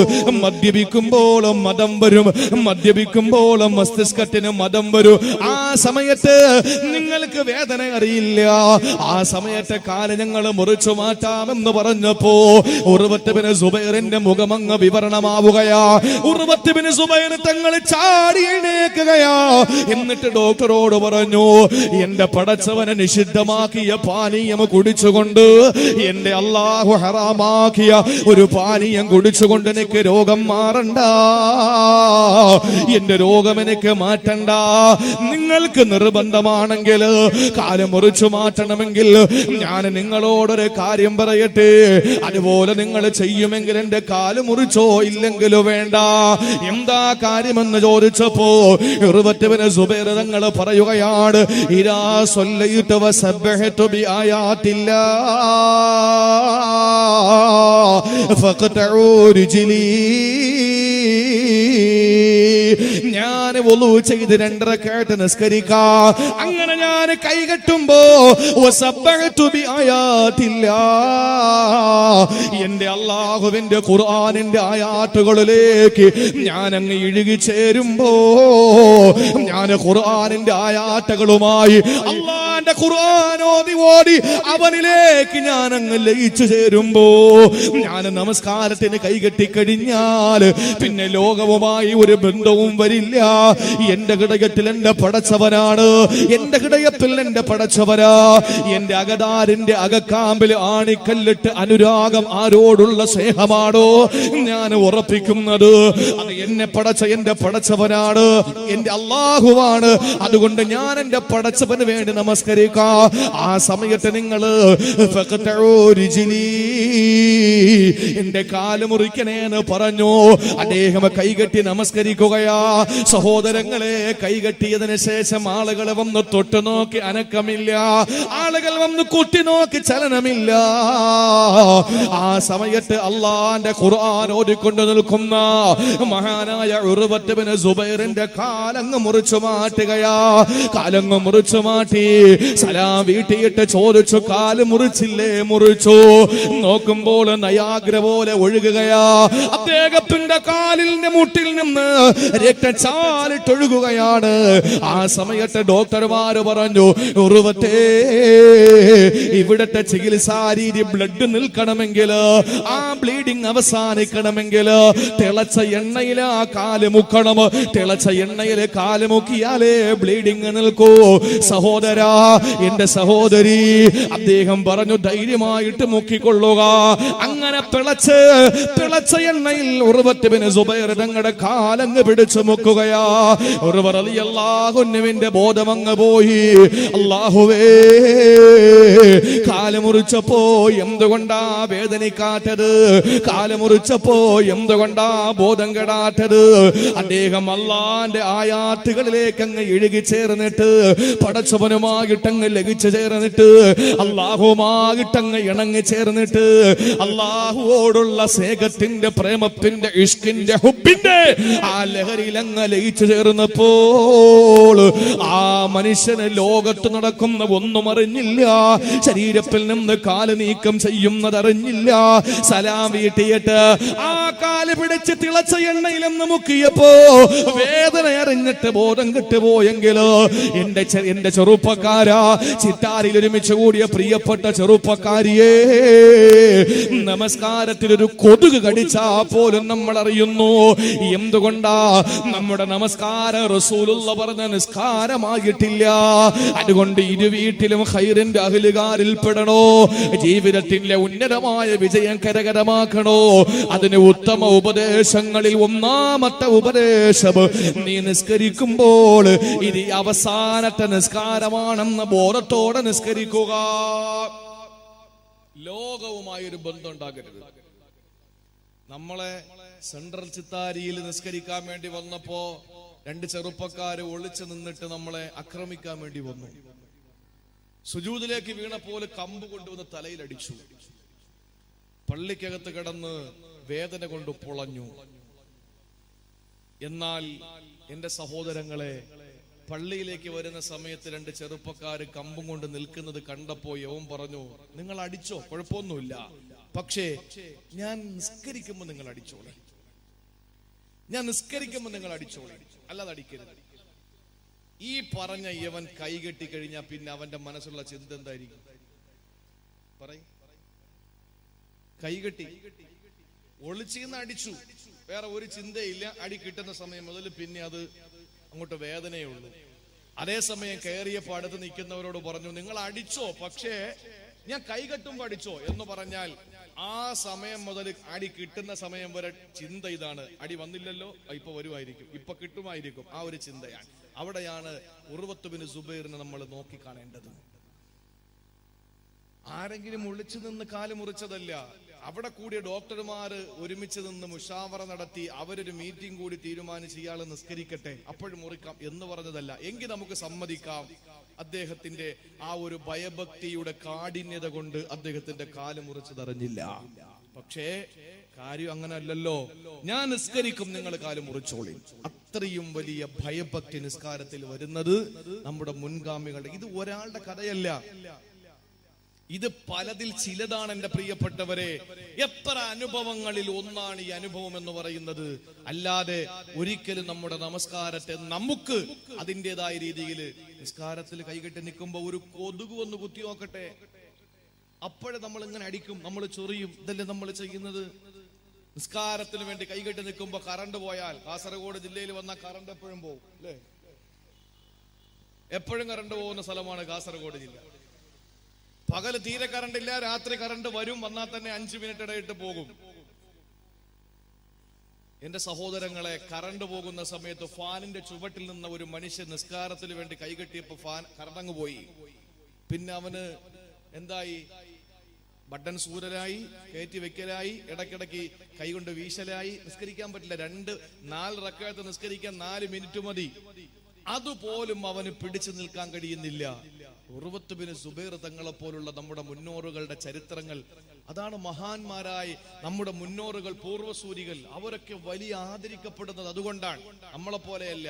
മദ്യപിക്കുമ്പോൾ മദം വരും, മദ്യപിക്കുമ്പോൾ മസ്തിഷ്കത്തിന് മദം വരും. ആ സമയത്ത് നിങ്ങൾക്ക് വേദന അറിയില്ല. ആ സമയത്തെ കാല് ഞങ്ങൾ മുറിച്ചു മാറ്റാമെന്ന് പറഞ്ഞപ്പോ ഉർവത്ത് ബിൻ സുബൈറിന്റെ മുഖമങ്ങ് വിവരണമാവുകയാ. ഉർവത്ത് ബിൻ സുബൈർ തങ്ങൾ ചാടി എഴുന്നേൽക്കുകയാ. എന്നിട്ട് ഡോക്ടറോട് പറഞ്ഞു, എന്റെ പടച്ചവനെ നിഷിദ്ധമാക്കിയ പാനീയം കുടിച്ചുകൊണ്ട്, എന്റെ അല്ലാഹു ഹറാമാക്കിയ ഒരു പാനീയം കുടിച്ചുകൊണ്ട് എനിക്ക് രോഗം മാറണ്ട, എന്റെ രോഗം എനിക്ക് മാറ്റണ്ട. നിങ്ങൾക്ക് നിർബന്ധമാണെങ്കിൽ കാല് മുറിച്ചു മാറ്റണമെങ്കിൽ ഞാൻ നിങ്ങളോടൊരു കാര്യം പറയട്ടെ, അതുപോലെ നിങ്ങൾ ചെയ്യുമെങ്കിൽ എന്റെ കാല് മുറിച്ചോ, ഇല്ലെങ്കിലോ വേണ്ട. എന്താ കാര്യമെന്ന് ചോദിച്ചപ്പോ ഉർവത്ത് ബിൻ സുബൈർ തങ്ങൾ പറയുകയാണ്, ഇദാ സ്വല്ലൈതു വസബ്ബഹതു ബിആയാതില്ലാ ഫഖതഉ റിജ്ലി. ഞാൻ വുളു ചെയ്ത് 2 റക്അത്ത് നിസ്കരിക്കാം. അങ്ങനെ ഞാൻ കൈകെട്ടുമ്പോ വസബ്ബഹതു ബിആയാതില്ലാ, എന്റെ അല്ലാഹുവിന്റെ ഖുർആനിന്റെ ആയാത്തുകളിലേക്ക് ഞാൻ അങ്ങ് ഇഴുകി ചേരുമ്പോ, ഞാൻ ഖുർആനിന്റെ ആയാത്തുകളുമായി അല്ലാഹുവിന്റെ ഖുർആൻ ഓതി അവനിലേക്ക് ഞാൻ അങ്ങ് ലയിച്ചു ചേരുമ്പോ, ഞാൻ നമസ്കാരത്തിന് കൈകെട്ടി കഴിഞ്ഞാൽ പിന്നെ ലോകവുമായി ഒരു ബന്ധവും വരില്ല. എന്റെ ഹൃദയത്തിൽ എന്റെ പടച്ചവനാണ്, എന്റെ ഹൃദയത്തിൽ എന്റെ പടച്ചവനാ. എന്റെ അകതാരിന്റെ അകക്കാമ്പിൽ ആണിക്കല്ലിട്ട് അനുരാഗം ആരോടുള്ള സ്നേഹമാണോ ഞാൻ ഉറപ്പിക്കുന്നത്, അത് എന്നെ പടച്ച എന്റെ പടച്ചവനാണ്, എന്റെ അല്ലാഹുവാണ്. അതുകൊണ്ട് ഞാൻ എന്റെ പടച്ചവന് വേണ്ടി നമസ്കരിക്കാം. ആ സമയത്ത് നിങ്ങള് എന്റെ കാല് മുറിക്കണേന്ന് പറഞ്ഞു. അദ്ദേഹം കൈകെട്ടി നമസ്കരിക്കുകയാ. സഹോദരങ്ങളെ, കൈകെട്ടിയതിനു ശേഷം ആളുകൾ വന്ന് തൊട്ടു നോക്കി അനക്കമില്ല, ആളുകൾ വന്ന് കുട്ടി നോക്കി ചലനമില്ല. ആ സമയത്ത് അള്ളാന്റെ ഖുർആൻ ഓതിക്കൊണ്ട് നിൽക്കുന്ന മഹാനായ ഉർവത്ത് ബിൻ സുബൈറിന്റെ കാലങ്ങ് മുറിച്ചു മാറ്റുകയാ. കാലങ്ങ് മുറിച്ചു മാറ്റി സലാം വീട്ടിയിട്ട് ചോദിച്ചു, കാല് മുറിച്ചില്ലേ? മുറിച്ചു. നോക്കുമ്പോൾ നയാഗ്ര പോലെ ഒഴുകുകയാ. അദ്ദേഹത്തിന്റെ കാലിന്റെ മുട്ടിൽ നിന്ന് രക്തച്ചാലിട്ടൊഴുകുകയാണ്. ആ സമയത്ത് ഡോക്ടർമാര് പറഞ്ഞു, ഉർവത്തേ, ഇവിടത്തെ ചികിത്സാ രീതി ബ്ലഡ് നിൽക്കണമെങ്കിൽ, ആ ബ്ലീഡിംഗ് അവസാനിക്കണമെങ്കിൽ തിളച്ച എണ്ണയിൽ ആ കാല് മുക്കണം. തിളച്ച എണ്ണയിൽ കാല് മുക്കിയാലേ ബ്ലീഡിംഗ് നിൽക്കൂ. സഹോദരാ, എന്റെ സഹോദരി, അദ്ദേഹം പറഞ്ഞു, ധൈര്യമായിട്ട് മുക്കിക്കൊള്ളുക. അങ്ങനെ തിളച്ച എണ്ണയിൽ ഉർവത്ത് ബിൻ സുബൈർ തങ്ങളുടെ കാലങ്ങ് പിടിച്ചു മുക്കുകയാ. ഉർവർ റളിയല്ലാഹു അൻഹുവിന്റെ ബോധമങ്ങ് പോയി. അല്ലാഹുവേ, കാല് മുറിച്ചപ്പോ എന്തുകൊണ്ടാ വേദനിക്കാത്തത്? കാല് മുറിച്ചപ്പോ എന്തുകൊണ്ടാ ബോധം കെടാത്തത്? അദ്ദേഹം അല്ലാഹുവിന്റെ ആയാത്തുകളിലേക്ക് അങ്ങ് ഇഴുകി ചേർന്നിട്ട് പടച്ചവനുമായിട്ട് അള്ളാഹുമായിട്ടങ്ങ് ലയിച്ചു ചേർന്നിട്ട് അള്ളാഹുമായിട്ടങ്ങ് ഇണങ്ങി ചേർന്നിട്ട് അള്ളാഹുവോടുള്ള സ്നേഹത്തിന്റെ പ്രേമത്തിന്റെ ഇഷ്കിന്റെ ഹുബിന്റെ ആ ലഹരിയിൽ അങ്ങ് ലയിച്ചു ചേർന്നപ്പോൾ ആ മനുഷ്യന് ലോകത്ത് നടക്കുന്ന ഒന്നും അറിഞ്ഞില്ല, ശരീരത്തിൽ നിന്ന് കാല് നീക്കം ചെയ്യുന്നത് അറിഞ്ഞില്ല. സലാം വീട്ടിയിട്ട് ആ കാല് പിടിച്ച് തിളച്ച എണ്ണയിലെന്ന് മുക്കിയപ്പോ വേദന അറിഞ്ഞിട്ട് ബോധം കിട്ടുപോയെങ്കിലോ എന്റെ ചെറുപ്പക്കാരാ, ചിറ്റാരിൽ ഒരുമിച്ച് കൂടിയ പ്രിയപ്പെട്ട ചെറുപ്പക്കാരിയെ, നമസ്കാരത്തിലൊരു കൊതുക് കടിച്ചാ പോലും നമ്മൾ അറിയുന്നു. എന്തുകൊണ്ടാ? നമ്മുടെ നമസ്കാരം റസൂലുള്ള പറഞ്ഞ നിസ്കാരമായിട്ടില്ല. അതുകൊണ്ട് ഇരു വീട്ടിലും ഖൈറിന്റെ അഹ്ലുകാരിൽ പെടണോ, ജീവിതത്തിന്റെ ഉന്നതമായ വിജയം കരകരമാക്കണോ, അതിന് ഉത്തമ ഉപദേശങ്ങളിൽ ഒന്നാമത്തെ ഉപദേശം, നീ നിസ്കരിക്കുമ്പോൾ ഇത് അവസാനത്തെ നിസ്കാരമാണെന്ന ബോധത്തോടെ നിസ്കരിക്കുക. ലോകവുമായൊരു ബന്ധം ഉണ്ടാകരുത്. നമ്മളെ സെൻട്രൽ ചിത്താരിയിൽ നിസ്കരിക്കാൻ വേണ്ടി വന്നപ്പോ രണ്ട് ചെറുപ്പക്കാര് ഒളിച്ചു നിന്നിട്ട് നമ്മളെ ആക്രമിക്കാൻ വേണ്ടി വന്നു. സുജൂദിലേക്ക് വീണപ്പോൾ കമ്പ് കൊണ്ടുവന്ന് തലയിലടിച്ചു. പള്ളിക്കകത്ത് കിടന്ന് വേദന കൊണ്ട് പൊളഞ്ഞു. എന്നാൽ എന്റെ സഹോദരങ്ങളെ, പള്ളിയിലേക്ക് വരുന്ന സമയത്ത് രണ്ട് ചെറുപ്പക്കാര് കമ്പും കൊണ്ട് നിൽക്കുന്നത് കണ്ടപ്പോ യവൻ പറഞ്ഞു, നിങ്ങൾ അടിച്ചോ, കുഴപ്പമൊന്നുമില്ല, പക്ഷേ ഞാൻ നിസ്കരിക്കുമ്പോ നിങ്ങൾ അടിച്ചോളെ, ഞാൻ നിസ്കരിക്കുമ്പോ നിങ്ങൾ അടിച്ചോളെ, അല്ലാതെ അടിക്കരുത്. ഈ പറഞ്ഞ യവൻ കൈകെട്ടി കഴിഞ്ഞാൽ പിന്നെ അവന്റെ മനസ്സുള്ള ചിന്ത എന്തായിരിക്കും? പറയും. കൈകെട്ടി ഒളിച്ചിന്ന് അടിച്ചു, വേറെ ഒരു ചിന്തയില്ല. അടി കിട്ടുന്ന സമയം മുതൽ പിന്നെ അത് അങ്ങോട്ട് വേദനയുള്ളൂ. അതേസമയം കയറിയപ്പോ അടുത്ത് നിൽക്കുന്നവരോട് പറഞ്ഞു, നിങ്ങൾ അടിച്ചോ, പക്ഷേ ഞാൻ കൈകെട്ടുമ്പോ അടിച്ചോ എന്ന് പറഞ്ഞാൽ ആ സമയം മുതൽ അടി കിട്ടുന്ന സമയം വരെ ചിന്ത ഇതാണ്, അടി വന്നില്ലല്ലോ, ഇപ്പൊ വരുമായിരിക്കും, ഇപ്പൊ കിട്ടുമായിരിക്കും, ആ ഒരു ചിന്തയാണ്. അവിടെയാണ് ഉർവത്ത് ബിൻ സുബൈറിനെ നമ്മൾ നോക്കിക്കാണേണ്ടത്. ആരെങ്കിലും ഒളിച്ചു നിന്ന് കാല് മുറിച്ചതല്ല. അവിടെ കൂടിയ ഡോക്ടർമാര് ഒരുമിച്ച് നിന്ന് മുഷാവറ നടത്തി അവരൊരു മീറ്റിംഗ് കൂടി തീരുമാനിച്ച് ഇയാൾ നിസ്കരിക്കട്ടെ, അപ്പോഴും മുറിക്കാം എന്ന് പറഞ്ഞതല്ല. എങ്കിൽ നമുക്ക് സമ്മതിക്കാം, അദ്ദേഹത്തിന്റെ ആ ഒരു ഭയഭക്തിയുടെ കാഠിന്യത കൊണ്ട് അദ്ദേഹത്തിന്റെ കാല് മുറിച്ചതറിഞ്ഞില്ല. പക്ഷേ കാര്യം അങ്ങനെ അല്ലല്ലോ. ഞാൻ നിസ്കരിക്കും, നിങ്ങൾ കാല് മുറിച്ചോളി. അത്രയും വലിയ ഭയഭക്തി നിസ്കാരത്തിൽ വരുന്നത് നമ്മുടെ മുൻഗാമികളുടെ. ഇത് ഒരാളുടെ കഥയല്ല, ഇത് പലതിൽ ചിലതാണ് എന്റെ പ്രിയപ്പെട്ടവരെ. എത്ര അനുഭവങ്ങളിൽ ഒന്നാണ് ഈ അനുഭവം എന്ന് പറയുന്നത്. അല്ലാതെ ഒരിക്കലും നമ്മുടെ നമസ്കാരത്തെ നമുക്ക് അതിൻ്റെതായ രീതിയിൽ നിസ്കാരത്തിൽ കൈകെട്ടി നിൽക്കുമ്പോ ഒരു കൊതുക് ഒന്ന് കുത്തി നോക്കട്ടെ, അപ്പോഴേ നമ്മൾ ഇങ്ങനെ അടിക്കും, നമ്മൾ ചൊറിയും. ഇതല്ലേ നമ്മൾ ചെയ്യുന്നത്? നിസ്കാരത്തിന് വേണ്ടി കൈകെട്ടി നിൽക്കുമ്പോ കറണ്ട് പോയാൽ, കാസർഗോഡ് ജില്ലയിൽ വന്ന കറണ്ട് എപ്പോഴും പോകും അല്ലേ? എപ്പോഴും കറണ്ട് പോകുന്ന സ്ഥലമാണ് കാസർഗോഡ് ജില്ല. പകല് തീരെ കറണ്ട് ഇല്ല, രാത്രി കറണ്ട് വരും, വന്നാൽ തന്നെ 5 മിനിറ്റ് ഇടയിട്ട് പോകും. എന്റെ സഹോദരങ്ങളെ, കറണ്ട് പോകുന്ന സമയത്ത് ഫാനിന്റെ ചുവട്ടിൽ നിന്ന് ഒരു മനുഷ്യൻ നിസ്കാരത്തിന് വേണ്ടി കൈകെട്ടിയപ്പോ ഫാൻ കറണ്ടങ്ങ് പോയി. പിന്നെ അവന് എന്തായി? ബട്ടൺ സൂരലായി, കയറ്റി വെക്കലായി, ഇടയ്ക്കിടയ്ക്ക് കൈകൊണ്ട് വീശലായി. നിസ്കരിക്കാൻ പറ്റില്ല. 4 റക്അത്ത് നിസ്കരിക്കാൻ 4 മിനിറ്റ് മതി. അതുപോലും അവന് പിടിച്ചു നിൽക്കാൻ കഴിയുന്നില്ല. ഉർവത്ത് ബിൻ സുബൈർ തങ്ങളെ പോലുള്ള നമ്മുടെ മുന്നോറുകളുടെ ചരിത്രങ്ങൾ അതാണ്. മഹാന്മാരായി നമ്മുടെ മുന്നോറുകൾ, പൂർവ്വസൂരികൾ, അവരൊക്കെ വലിയ ആദരിക്കപ്പെടുന്നത് അതുകൊണ്ടാണ്. നമ്മളെ പോലെയല്ല.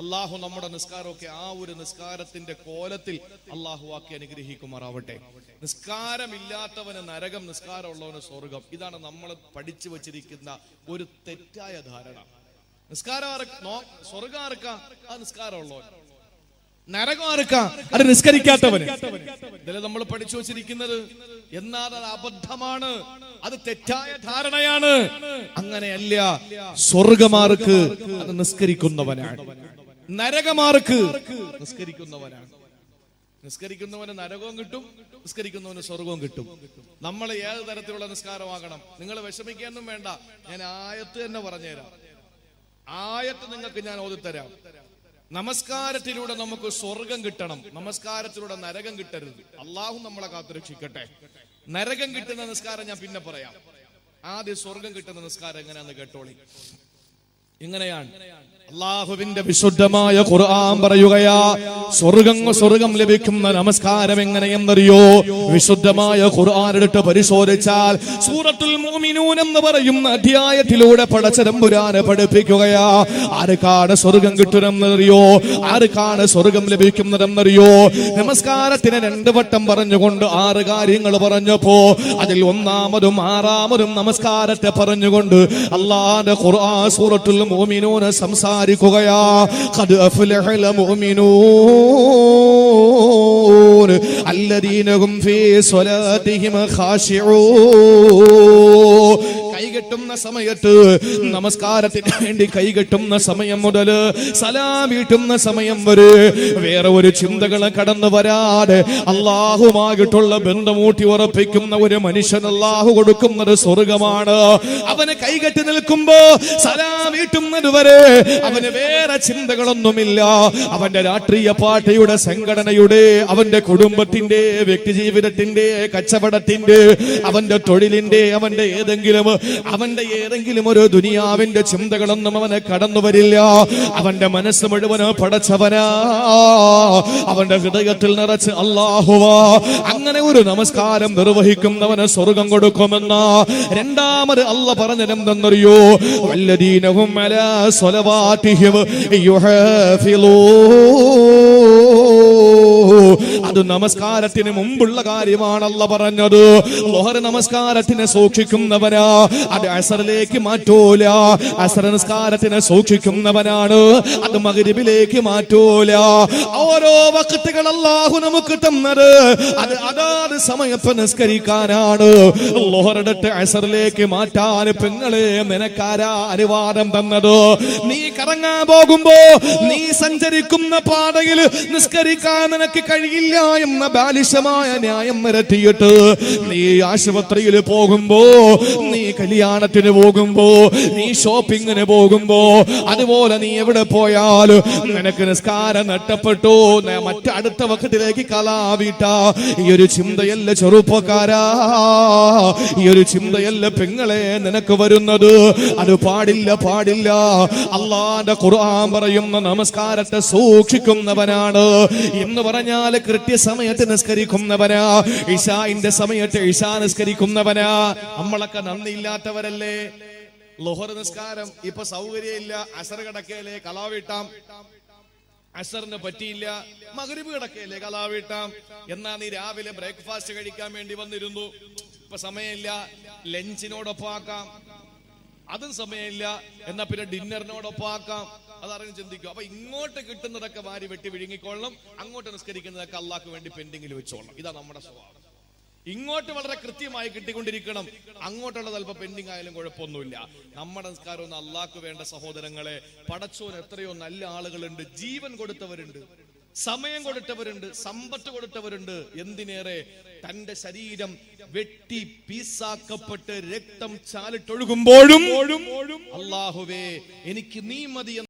അള്ളാഹു നമ്മുടെ നിസ്കാരമൊക്കെ ആ ഒരു നിസ്കാരത്തിന്റെ കോലത്തിൽ അള്ളാഹു ആക്കി അനുഗ്രഹിക്കുമാറാവട്ടെ. നിസ്കാരമില്ലാത്തവന് നരകം, നിസ്കാരമുള്ളവന് സ്വർഗം. ഇതാണ് നമ്മൾ പഠിച്ചു വച്ചിരിക്കുന്ന ഒരു തെറ്റായ ധാരണ. നിസ്കാരം സ്വർഗം ആർക്കാ? ആ നിസ്കാരമുള്ളവൻ. നരകം ആർക്കാ? അത് നിസ്കരിക്കാത്തവന്. ഇതിൽ നമ്മൾ പഠിച്ചു വച്ചിരിക്കുന്നത്. എന്നാൽ അത് അബദ്ധമാണ്, അത് തെറ്റായ ധാരണയാണ്. അങ്ങനെയല്ല. സ്വർഗമാർക്ക് അത് നിസ്കരിക്കുന്നവനാണ്, നരകമാർക്ക് നിസ്കരിക്കുന്നവനാണ്. നിസ്കരിക്കുന്നവന് നരകവും കിട്ടും, നിസ്കരിക്കുന്നവന് സ്വർഗവും കിട്ടും. നമ്മൾ ഏത് തരത്തിലുള്ള നിസ്കാരമാകണം? നിങ്ങൾ വിഷമിക്കാനൊന്നും വേണ്ട, ഞാൻ ആയത്ത് തന്നെ പറഞ്ഞുതരാം. ആയത്ത് നിങ്ങൾക്ക് ഞാൻ ഓതിത്തരാം. നമസ്കാരത്തിലൂടെ നമുക്ക് സ്വർഗം കിട്ടണം, നമസ്കാരത്തിലൂടെ നരകം കിട്ടരുത്. അള്ളാഹു നമ്മളെ കാത്തുരക്ഷിക്കട്ടെ. നരകം കിട്ടുന്ന നിസ്കാരം ഞാൻ പിന്നെ പറയാം. ആദ്യം സ്വർഗം കിട്ടുന്ന നിസ്കാരം എങ്ങനെയാന്ന് കേട്ടോളി. ഇങ്ങനെയാണ് അള്ളാഹുവിന്റെ വിശുദ്ധമായ ഖുർആൻ പറയുകയാ, സ്വർഗം ലഭിക്കുന്ന നമസ്കാരം എങ്ങനെയെന്നറിയോ? വിശുദ്ധമായ ഖുർആൻ എടുത്ത് പരിശോധിച്ചാൽ സൂറത്തുൽ മുഅ്മിനൂൻ എന്ന് പറയുന്ന അധ്യായത്തിലൂടെ പടച്ചതമ്പുരാനെ പഠിപ്പിക്കുകയാ. ആർക്കാണ് സ്വർഗം കിട്ടുന്നതെന്നറിയോ? ആർക്കാണ് സ്വർഗം ലഭിക്കുന്നതെന്നറിയോ? നമസ്കാരത്തിന് 2 വട്ടം പറഞ്ഞുകൊണ്ട് 6 കാര്യങ്ങൾ പറഞ്ഞപ്പോ അതിൽ 1-ാമതും 6-ാമതും നമസ്കാരത്തെ പറഞ്ഞുകൊണ്ട് അല്ലാഹുവിന്റെ ഖുർആൻ സൂറത്തുൽ മുഅ്മിനൂൻ സംസാരിക്കുകയാ. ഖദ് അഫ്ലഹൽ മുഅ്മിനൂൻ അല്ലദീന ഹും ഫീ സ്വലാത്തിഹിം ഖാശിഊൻ. കൈകെട്ടുന്ന സമയത്ത്, നമസ്കാരത്തിന് വേണ്ടി കൈകെട്ടുന്ന സമയം മുതൽ സലാം വീട്ടുന്ന സമയം വരെ വേറെ ഒരു ചിന്തകളെ കടന്നു വരാതെ അള്ളാഹുമായിട്ടുള്ള ബന്ധമൂട്ടി ഉറപ്പിക്കുന്ന ഒരു മനുഷ്യൻ അള്ളാഹു കൊടുക്കുന്നത് സ്വർഗമാണ്. അവന് കൈകെട്ടി നിൽക്കുമ്പോ സലാം വീട്ടുന്നത് വരെ അവന് വേറെ ചിന്തകളൊന്നുമില്ല. അവന്റെ രാഷ്ട്രീയ പാർട്ടിയുടെ, സംഘടനയുടെ, അവന്റെ കുടുംബത്തിന്റെ, വ്യക്തി ജീവിതത്തിന്റെ, കച്ചവടത്തിന്റെ, അവന്റെ തൊഴിലിന്റെ, അവന്റെ ഏതെങ്കിലും ഒരു ദുനിയാവിന്റെ ചിന്തകളൊന്നും അവനെ കടന്നു വരില്ല. അവന്റെ മനസ്സ് മുഴുവന് പടച്ചവനാ. അവന്റെ ഹൃദയത്തിൽ നിറച്ച് അല്ലാഹുവാ. അങ്ങനെ ഒരു നമസ്കാരം നിർവഹിക്കുന്നവന് സ്വർഗം കൊടുക്കുമെന്ന. 2-ാമത് അല്ലാഹ് പറഞ്ഞതെന്തെന്നറിയോ? വല്ലദീനഹും അലാ സ്വലവാതിഹിം യുഹാഫിളൂൻ. അത് നമസ്കാരത്തിന് മുമ്പുള്ള കാര്യമാണ് അല്ലാഹ് പറഞ്ഞത്. ളുഹർ നമസ്കാരത്തിനെ സൂക്ഷിക്കുന്നവനാ, അത് അസറിലേക്ക് മാറ്റൂല. അസർ നമസ്കാരത്തിനെ സൂക്ഷിക്കുന്നവനാണ്, അത് മഗ്രിബിലേക്ക് മാറ്റൂല. ഓരോ വഖ്തുകൾ അല്ലാഹു നമുക്ക് തന്നത് അത് അതാത് സമയത്ത് നിസ്കരിക്കാനാണ്. ളുഹറെടുത്ത് അസറിലേക്ക് മാറ്റാൻ പെങ്ങളെ നിനക്കാരാ അനുവാദം തന്നത്? നീ കറങ്ങാൻ പോകുമ്പോ, നീ സഞ്ചരിക്കുന്ന പാതയിൽ നിസ്കരിക്കാൻ നിനക്ക് കഴിയില്ല എന്ന ബാലിശമായ ന്യായം നിരത്തിയിട്ട് നീ ആശുപത്രിയിൽ പോകുമ്പോ, നീ കല്യാണത്തിന് പോകുമ്പോ, നീ ഷോപ്പിങ്ങിന് പോകുമ്പോ, അതുപോലെ നീ എവിടെ പോയാലും നിനക്ക് നിസ്കാരം നഷ്ടപ്പെട്ടു, മറ്റടുത്ത വഖത്തിലേക്ക് കലാവിട്ട ഈ ഒരു ചിന്തയല്ല ചെറുപ്പക്കാരാ, ഈ ഒരു ചിന്തയല്ല പെങ്ങളെ നിനക്ക് വരുന്നത്. അത് പാടില്ല, പാടില്ല. അല്ലാഹുവിന്റെ ഖുർആൻ പറയുന്ന നമസ്കാരത്തെ സൂക്ഷിക്കുന്നവനാണ് എന്ന് പറഞ്ഞാൽ കൃത്യസമയത്ത് നിസ്കരിക്കുന്നവനാ. ഇശാഇന്റെ സമയത്ത് ഇശാ നിസ്കരിക്കുന്നവനാ. നമ്മളൊക്കെ നന്ദിയില്ലാത്തവരല്ലേ? ളുഹർ നിസ്കാരം ഇപ്പൊ സൗകര്യമില്ല, അസർ കിടക്കയിലെ കലാവിട്ടാം. അസറിന് പറ്റിയില്ല, മഗ്രിബ് കിടക്കയിലെ കലാവിട്ടാം. എന്നാ നീ രാവിലെ ബ്രേക്ക്ഫാസ്റ്റ് കഴിക്കാൻ വേണ്ടി വന്നിരുന്നു, ഇപ്പൊ സമയമില്ല, ലഞ്ചിനോടൊപ്പം ആക്കാം. അതും സമയമില്ല, എന്നാ പിന്നെ ഡിന്നറിനോടൊപ്പം ആക്കാം. അതറിഞ്ഞ് ചിന്തിക്കും. അപ്പൊ ഇങ്ങോട്ട് കിട്ടുന്നതൊക്കെ വാരി വെട്ടി വിഴുങ്ങിക്കൊള്ളണം, അങ്ങോട്ട് നിസ്കരിക്കുന്നതൊക്കെ അള്ളാഹ്ക്ക് വേണ്ടി പെൻഡിങ്ങിൽ വെച്ചോളണം. ഇതാ നമ്മുടെ സ്വഭാവം. ഇങ്ങോട്ട് വളരെ കൃത്യമായി കിട്ടിക്കൊണ്ടിരിക്കണം, അങ്ങോട്ടുള്ളത് അല്പം പെൻഡിങ് ആയാലും കുഴപ്പമൊന്നുമില്ല. നമ്മുടെ നിസ്കാരം ഒന്ന് അള്ളാഹ്ക്ക് വേണ്ട സഹോദരങ്ങളെ. പടച്ചോൻ എത്രയോ നല്ല ആളുകളുണ്ട്, ജീവൻ കൊടുത്തവരുണ്ട്, സമയം കൊടുത്തവരുണ്ട്, സമ്പത്ത് കൊടുത്തവരുണ്ട്. എന്തിനേറെ തന്റെ ശരീരം വെട്ടി പീസാക്കപ്പെട്ട് രക്തം ചാലിട്ടൊഴുകുമ്പോഴും അല്ലാഹുവേ എനിക്ക് നീ മതി